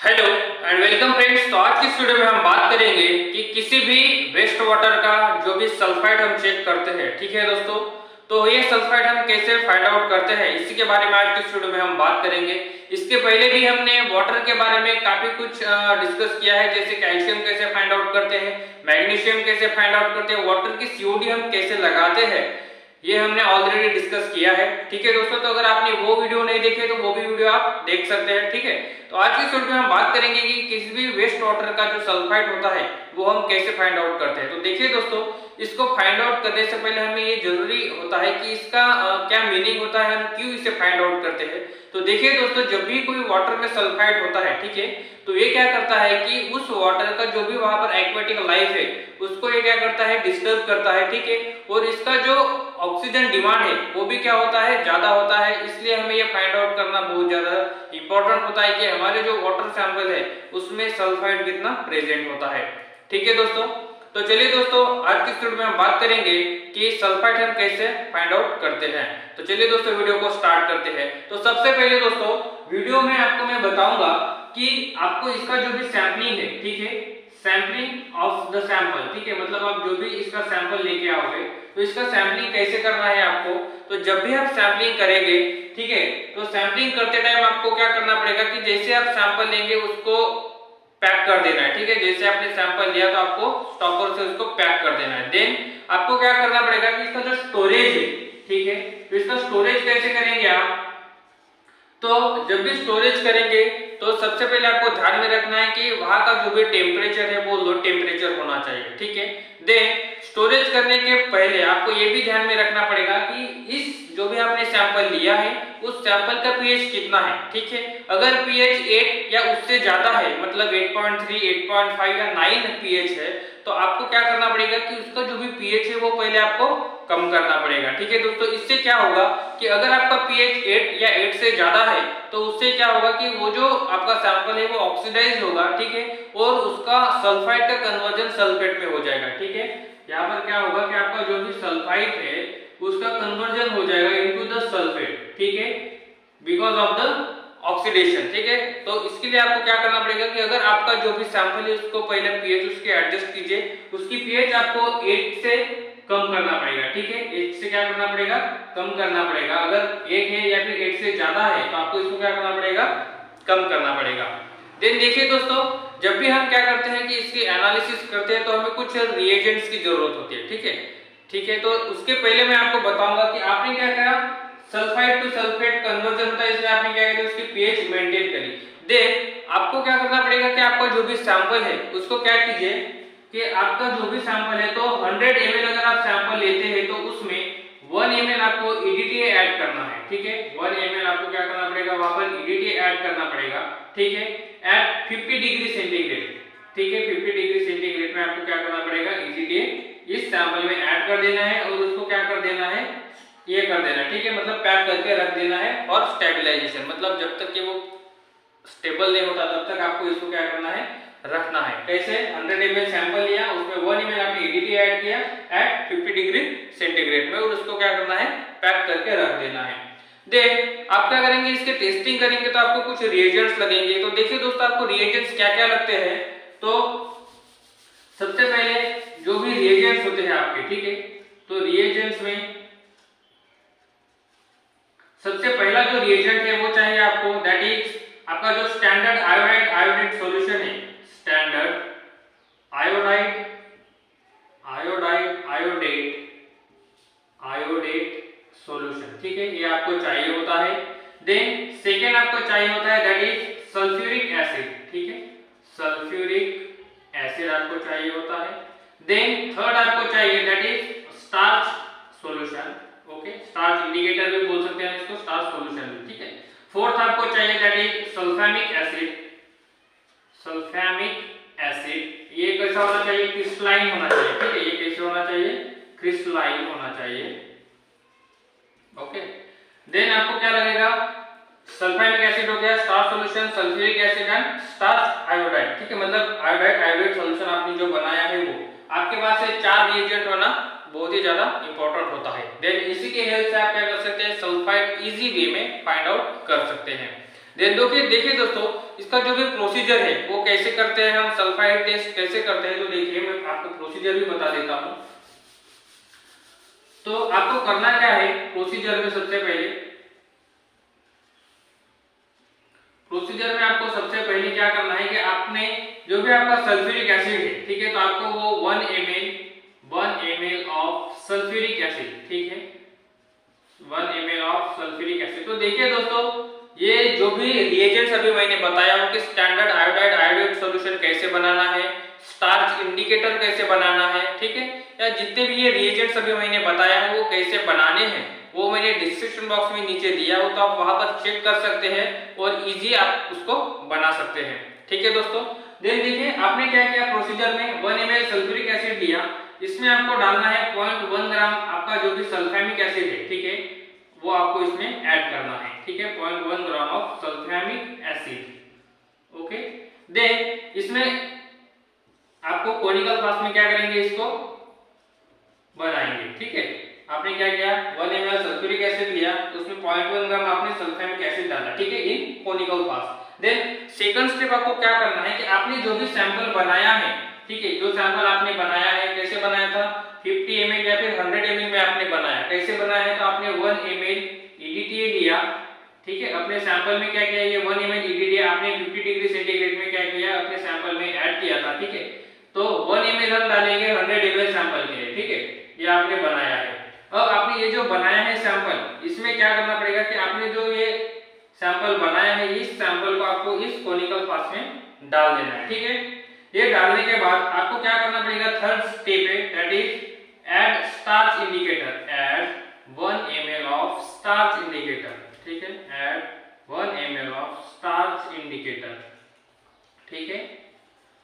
Hello and welcome friends. तो आज की इस वीडियो में हम बात करेंगे कि किसी भी वेस्ट वाटर का जो भी सल्फाइड हम चेक करते हैं, ठीक है दोस्तों। तो ये सल्फाइड हम कैसे फाइंड आउट करते हैं, इसी के बारे में आज की इस वीडियो में हम बात करेंगे। इसके पहले भी हमने वाटर के बारे में काफी कुछ डिस्कस किया है, जैसे कैल्शियम कैसे फाइंड आउट करते हैं, मैग्नीशियम कैसे फाइंड आउट करते हैं, वाटर की सीओडी हम कैसे लगाते हैं, ये हमने ऑलरेडी डिस्कस किया है, ठीक है दोस्तों। तो अगर आपने वो वीडियो नहीं देखे तो वो भी वीडियो आप देख सकते हैं, ठीक है। तो आज की वीडियो में हम बात करेंगे कि किसी भी वेस्ट वाटर का जो सल्फाइड होता है वो हम कैसे फाइंड आउट करते हैं। तो देखिए दोस्तों, इसको फाइंड आउट करने से पहले हमें ये जरूरी होता है कि इसका क्या मीनिंग होता है, हम क्यों इसे फाइंड आउट करते हैं। तो देखिए दोस्तों, जब भी कोई वाटर में सल्फाइड होता है, ठीक है, तो ये क्या करता है कि उस वाटर का जो भी वहां पर एक्वेटिक लाइफ है उसको ये क्या करता है, डिस्टर्ब करता है, ठीक है। और इसका जो ऑक्सीजन डिमांड है वो भी क्या होता है, ज्यादा होता है। इसलिए हमें ये फाइंड आउट करना बहुत ज्यादा इंपॉर्टेंट होता है कि हमारे जो वाटर सैंपल है उसमें सल्फाइड कितना प्रेजेंट होता है, ठीक है दोस्तों। तो चलिए दोस्तों, आज की वीडियो में हम बात करेंगे कि सल्फाइड हम कैसे फाइंड आउट करते हैं। तो चलिए दोस्तों, वीडियो को स्टार्ट करते हैं। तो सबसे पहले दोस्तों, वीडियो में आपको मैं बताऊंगा कि आपको इसका जो भी सैंपलिंग है, ठीक है, सैंपलिंग ऑफ द सैंपल, ठीक है, मतलब आप जो भी इसका सैंपल लेके आओगे तो इसका सैंपलिंग कैसे करना है आपको। तो जब भी आप सैंपलिंग करेंगे, ठीक है, तो सैंपलिंग करते टाइम आपको क्या करना पड़ेगा कि जैसे आप सैंपल लेंगे उसको पैक कर देना है, ठीक है। जैसे आपने सैंपल लिया तो आपको स्टॉपर से उसको पैक कर देना है। देन आपको क्या करना पड़ेगा कि इसका जो स्टोरेज है, ठीक है, तो इसका स्टोरेज कैसे करेंगे आप। तो जब भी स्टोरेज करेंगे तो सबसे पहले आपको ध्यान में रखना है कि वहां का जो भी टेम्परेचर है वो लो टेम्परेचर होना चाहिए, ठीक है। देन स्टोरेज करने के पहले आपको ये भी ध्यान में रखना पड़ेगा कि इस जो भी आपने सैंपल लिया है उस सैंपल का पीएच कितना है, ठीक है। अगर पीएच 8 या उससे ज्यादा है, मतलब 8.3, 8.5 या 9 पीएच है, तो आपको क्या करना पड़ेगा कि उसका जो भी पीएच है वो पहले आपको कम करना पड़ेगा, ठीक है दोस्तों। इससे क्या होगा कि अगर आपका पीएच 8 या 8 से ज्यादा है तो उससे क्या होगा कि वो जो आपका सैंपल है वो ऑक्सीडाइज होगा, ठीक है, और उसका सल्फाइड का कन्वर्जन सल्फेट में हो जाएगा, ठीक है। यहाँ पर क्या होगा कि आपका जो भी सल्फाइड है उसका कन्वर्जन हो जाएगा इनटू द सल्फेट, ठीक है, बिकॉज ऑफ द ऑक्सीडेशन, ठीक है। तो इसके लिए आपको क्या करना पड़ेगा कि अगर आपका जो भी सैंपल है उसको पहले पीएच उसके एडजस्ट कीजिए, उसकी पीएच आपको 8 से कम करना पड़ेगा, ठीक है। 8 से क्या करना पड़ेगा, कम करना पड़ेगा। अगर 1 है या फिर 8 से ज्यादा है तो आपको इसको क्या करना पड़ेगा, कम करना पड़ेगा। देन देखिए दोस्तों, जब भी हम क्या करते हैं कि इसकी एनालिसिस करते हैं तो हमें कुछ रिएजेंट्स की जरूरत होती है, ठीक है, ठीक है। तो उसके पहले मैं आपको बताऊंगा कि आपने क्या करा, सल्फाइड टू सल्फेट कन्वर्जन होता है, इसमें आपने क्या किया, उसकी पीएच मेंटेन करी। देन आपको क्या करना पड़ेगा कि आपका जो भी सैंपल है उसको क्या कीजिए कि आपका जो भी सैंपल है तो 100 ml अगर आप सैंपल लेते हैं तो उसमें 1 ml आपको EDTA ऐड करना है, ठीक है। 1 ml आपको क्या करना पड़ेगा, वहां पर EDTA ऐड करना पड़ेगा, ठीक है, एट 50 डिग्री सेंटीग्रेड, ठीक है। 50 डिग्री सेंटीग्रेड में आपको क्या करना पड़ेगा, EDTA इस सैंपल में ऐड कर देना है और उसको क्या कर देना है, ये कर देना, ठीक है, मतलब पैक करके रख देना है। और स्टेबलाइजेशन मतलब जब तक कि वो स्टेबल नहीं होता तब तक आपको इसको क्या करना है, रखना है। कैसे, 100 ml सैंपल लिया, उसमें 1 ml आपने EDTA ऐड किया एट 50 डिग्री सेंटीग्रेड में और उसको क्या करना है, पैक करके रख देना है। देन आप क्या करेंगे, इसके टेस्टिंग करेंगे तो आपको कुछ रिएजेंट्स लगेंगे। तो देखिए दोस्तों, आपको रिएजेंट्स क्या क्या लगते हैं। तो सबसे पहले जो भी रिएजेंट्स होते हैं आपके, ठीक है, तो रिएजेंट्स में सबसे पहला जो रिएजेंट है वो चाहिए आपको, दैट इज आपका जो स्टैंडर्ड आयोडाइड सॉल्यूशन है, स्टैंडर्ड आयोडाइड आयोडेट सॉल्यूशन, ठीक है, ये आपको चाहिए होता है। देन सेकेंड आपको चाहिए होता है दैट इज सल्फ्यूरिक एसिड, ठीक है, सल्फ्यूरिक एसिड आपको चाहिए होता है। देन थर्ड आपको चाहिए that is starch solution, okay, starch indicator भी बोल सकते हैं इसको, स्टार्च सॉल्यूशन भी, ठीक है। फोर्थ आपको चाहिए दैट इज सल्फैमिक एसिड, सल्फैमिक एसिड, ये कैसा होना चाहिए, क्रिस्टलाइन होना चाहिए, ठीक है, ये कैसे होना चाहिए, क्रिस्टलाइन होना चाहिए, ओके। देन आपको क्या लगेगा, सल्फैमिक एसिड हो गया, starch solution, sulphuric acid and starch iodide, ठीक है, मतलब आयोडेट सॉल्यूशन आपने जो बनाया है वो आपके पास से 4 रिएजेंट होना बहुत ही ज्यादा इंपॉर्टेंट होता है। देन इसी के हेल्प से आप क्या कर सकते हैं, सल्फाइड इजी वे में फाइंड आउट कर सकते हैं। देन देखिए दोस्तों, इसका जो भी प्रोसीजर है वो कैसे करते हैं, हम सल्फाइड टेस्ट कैसे करते हैं, तो देखिए मैं आपको प्रोसीजर भी बता देता हूं। तो आपको करना क्या है, प्रोसीजर में सबसे पहले क्या करना है कि आपने जो भी आपका सल्फ्यूरिक एसिड है, ठीक है, तो आपको वो 1 ml ऑफ सल्फ्यूरिक एसिड, ठीक है, 1 ml ऑफ सल्फ्यूरिक एसिड। तो देखिए दोस्तों, ये जो भी रिएजेंट्स अभी मैंने बताया उनके स्टैंडर्ड आयोडाइड सॉल्यूशन कैसे बनाना है, स्टार्च इंडिकेटर कैसे बनाना है, ठीक है, या जितने भी ये रिएजेंट्स अभी मैंने बताया है वो कैसे बनाने हैं वो मैंने डिस्क्रिप्शन बॉक्स में नीचे दिया हो, तो आप वहां पर चेक कर सकते हैं और इजी आप उसको बना सकते हैं, ठीक है दोस्तों। देन देखिए आपने क्या किया, प्रोसीजर में 1 ml सल्फ्यूरिक एसिड लिया, इसमें आपको डालना है 0.1 ग्राम आपका जो भी सल्फेमिक एसिड है, ठीक है, वो आपको इसमें ऐड करना है, ठीक है, 0.1 gram of sulphamic acid. Okay, then इसमें आपको कोनिकल फ्लास्क में क्या करेंगे, इसको बनाएंगे, ठीक है। आपने क्या किया, 1 ml सल्फ्यूरिक एसिड लिया, उसमें 0.1 ग्राम आपने सल्फेमिक एसिड डाला, ठीक है, in conical flask. Then second step आपको क्या करना है कि आपने जो भी सैंपल बनाया है, ठीक है, जो सैंपल आपने बनाया है, कैसे बनाया था, 50 ml या फिर 100 ml में आपने बनाया, कैसे बनाया है, तो आपने 1 ml EDTA लिया, ठीक है, अपने सैंपल में क्या किया, ये 1 ml EDTA आपने 50 डिग्री सेंटीग्रेड में क्या किया, अपने सैंपल में ऐड किया था, ठीक है, तो 1 ml हम डालेंगे 100 ml सैंपल के लिए, ठीक है, ये आपने बनाया है। अब आपने ये जो बनाया है सैंपल, इसमें क्या करना पड़ेगा कि आपने जो ये सैंपल बनाया है, इस सैंपल को आपको इस कोनिकल फ्लास्क में डाल देना है, ठीक है। ये डालने के बाद आपको क्या करना पड़ेगा, थर्ड स्टेप है, that is add starch indicator, add 1 ml of starch indicator, ठीक है, add 1 ml of starch indicator, ठीक है।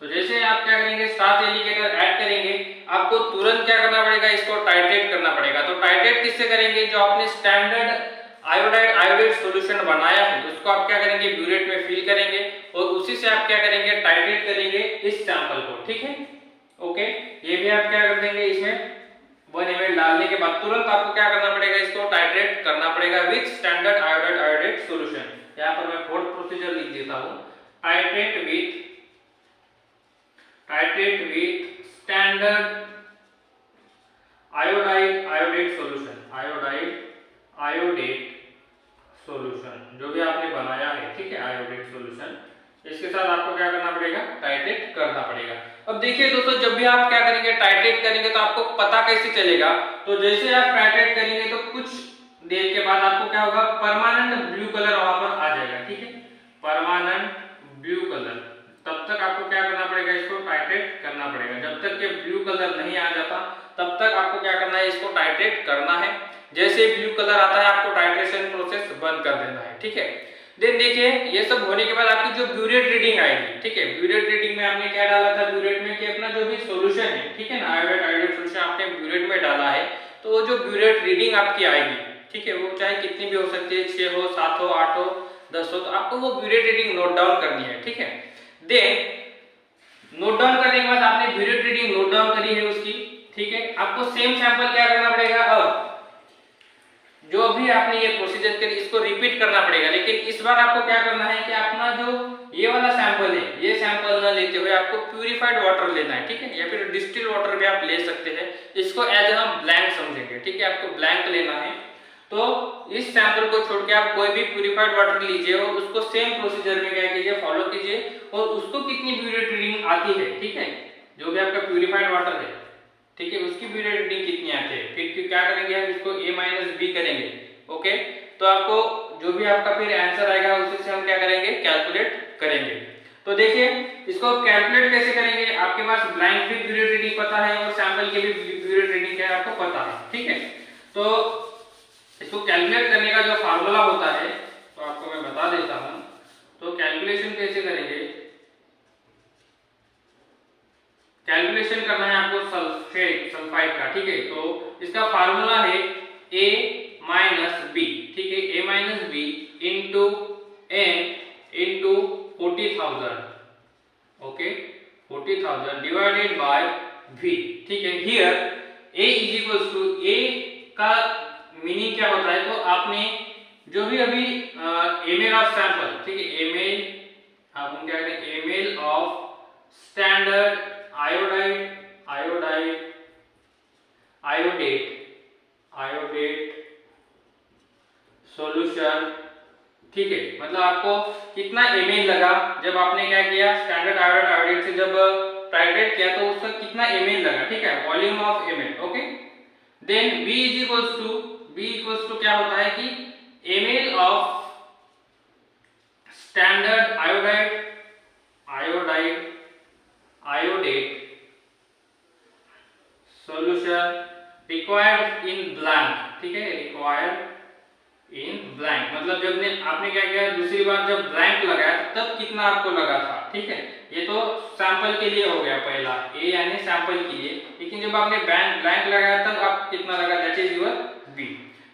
तो जैसे आप क्या करेंगे, स्टार्च इंडिकेटर ऐड करेंगे, आपको तुरंत क्या करना पड़ेगा, इसको टाइट्रेट करना पड़ेगा। तो टाइट्रेट किससे करेंगे, जो आपने स्टैंडर्ड आयोडाइड सॉल्यूशन बनाया है उसको आप क्या करेंगे, ब्यूरेट में फिल करेंगे और उसी से आप क्या करेंगे, टाइट्रेट करेंगे इस सैंपल को, ठीक है। ओके, ये भी आप क्या कर देंगे, इसमें 1 ml डालने के बाद तुरंत आपको क्या करना पड़ेगा, इसको टाइट्रेट करना पड़ेगा विद स्टैंडर्ड आयोडाइड सॉल्यूशन। यहाँ पर मैं फोर्थ प्रोसीजर लिख देता हूँ, titrate with standard iodate solution, जो भी आपने बनाया है, ठीक है, आयोडेट सॉल्यूशन, इसके साथ आपको क्या करना पड़ेगा, टाइट्रेट करना पड़ेगा। अब देखिए दोस्तों, जब भी आप क्या करेंगे, टाइट्रेट करेंगे, तो आपको पता कैसे चलेगा, तो जैसे आप टाइट्रेट करेंगे तो कुछ देर के बाद आपको क्या होगा, परमानेंट ब्लू कलर वहां पर आ जाएगा, ठीक है, परमानेंट ब्लू कलर। तब तक आपको क्या करना पड़ेगा, इसको टाइट्रेट करना पड़ेगा। जब तक के ब्लू कलर नहीं आ जाता तब तक आपको क्या करना है, इसको टाइट्रेट करना है। जैसे ब्लू कलर आता है आपको टाइट्रेशन प्रोसेस बंद कर देना है, ठीक है। देन देखिए ये सब होने के बाद आपकी जो ब्यूरेट रीडिंग आएगी, ठीक है, ब्यूरेट रीडिंग में आपने क्या डाला था, ब्यूरेट में कि अपना जो भी सॉल्यूशन है, ठीक है ना, आयोडाइड सॉल्यूशन आपने ब्यूरेट में डाला है, तो वो जो ब्यूरेट रीडिंग आपकी आएगी, ठीक है, वो चाहे कितनी भी हो सकती है, 6 हो, 7 हो, 8 हो, 10 हो, तो आपको वो ब्यूरेट रीडिंग नोट डाउन करनी है, ठीक है। देन नोट डाउन करने के बाद आपने ब्यूरेट रीडिंग नोट डाउन करी है उसकी, ठीक है, आपको सेम सैंपल क्या करना पड़ेगा, अब जो अभी आपने ये प्रोसीजर करी इसको रिपीट करना पड़ेगा, लेकिन इस बार आपको क्या करना है कि अपना जो ये वाला सैंपल है, ये सैंपल न लेते हुए आपको प्यूरिफाइड वाटर लेना है, ठीक है, या फिर डिस्टिल वाटर भी आप ले सकते हैं, इसको एज हम ब्लैंक समझेंगे, ठीक है, आपको ब्लैंक लेना है। तो इस सैंपल को छोड़ के आप कोई भी प्यूरिफाइड वाटर लीजिए और उसको सेम प्रोसीजर में क्या कीजिए, फॉलो कीजिए, और उसको कितनी ब्यूरेट रीडिंग आती है, ठीक है, जो भी आपका प्यूरिफाइड वाटर है, ठीक है, उसकी ब्यूरेट रीडिंग कितनी आती है, फिर क्या करेंगे हम इसको A-B करेंगे, ओके। तो आपको जो भी आपका फिर आंसर आएगा उसी से हम क्या करेंगे, कैलकुलेट करेंगे। तो देखिए इसको कैलकुलेट कैसे करेंगे, आपके पास ब्लाइंड भी ब्यूरेट रीडिंग पता है और सैंपल की भी ब्यूरेट रीडिंग क्या है आपको पता है, ठीक है। तो इसको कैलकुलेट करने का जो फार्मूला होता है तो आपको मैं बता देता हूं। तो कैलकुलेशन कैसे करेंगे, कैलकुलेशन करना है आपको सल्फाइड का, ठीक है। तो इसका फार्मूला है A-B, ठीक है, A-B into N into 40,000, okay, 40,000 divided by V, ठीक है। Here A is equals to, A का मीनिंग क्या होता है, तो आपने जो भी अभी ml ऑफ सैंपल, ठीक है, ml हम क्या कहते हैं ml of standard iodate solution. ठीक है, मतलब आपको कितना ml लगा जब आपने क्या किया स्टैंडर्ड आयोडेट से जब टाइट्रेट किया तो उसका कितना ml लगा, ठीक है, volume of ml। Okay, then B equals to क्या होता है कि ml of standard iodate solution required in blank. ठीक है, रिक्वायर्ड इन ब्लैंक, मतलब जब आपने क्या किया दूसरी बार जब ब्लैंक लगाया तब कितना आपको लगा था। ठीक है, ये तो सैंपल के लिए हो गया पहला, ए यानी सैंपल के लिए, लेकिन जब आपने ब्लैंक लगाया तब आप कितना लगा, that is your B.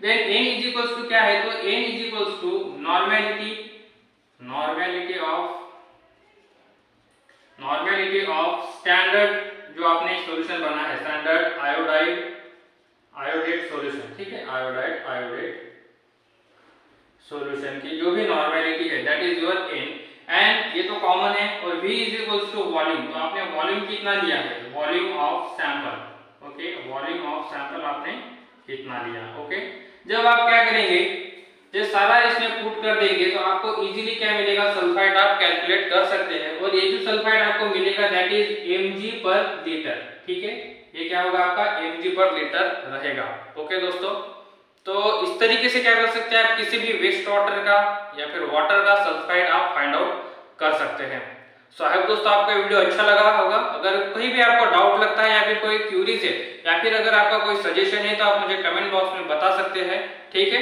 Then n is equals to क्या है, तो n is equals to normality of standard जो आपने सॉल्यूशन बना है, स्टैंडर्ड आयोडेट सॉल्यूशन। ठीक है, आयोडेट सॉल्यूशन की जो भी नॉर्मेलिटी है that is your n, and ये तो कॉमन है, और v is equals to volume, तो आपने वॉल्यूम कितना लिया है, volume of sample. Okay, volume of sample आपने कितना लिया। ओके, जब आप क्या करेंगे, जब सारा इसमें पुट कर देंगे तो आपको इजीली क्या मिलेगा, सल्फाइड आप कैलकुलेट कर सकते हैं, और ये जो सल्फाइड आपको मिलेगा दैट इज mg पर लीटर। ठीक है, ये क्या होगा आपका mg पर लीटर रहेगा। ओके दोस्तों, तो इस तरीके से क्या कर सकते हैं आप किसी भी वेस्ट वाटर का या फिर वाटर का सल्फाइड आप फाइंड आउट कर सकते हैं। सो आई होप दोस्तों आपको वीडियो अच्छा लगा होगा। अगर कहीं भी आपको डाउट लगता है या फिर कोई क्यूरीज है या फिर अगर आपका कोई सजेशन है तो आप मुझे कमेंट बॉक्स में बता सकते हैं। ठीक है।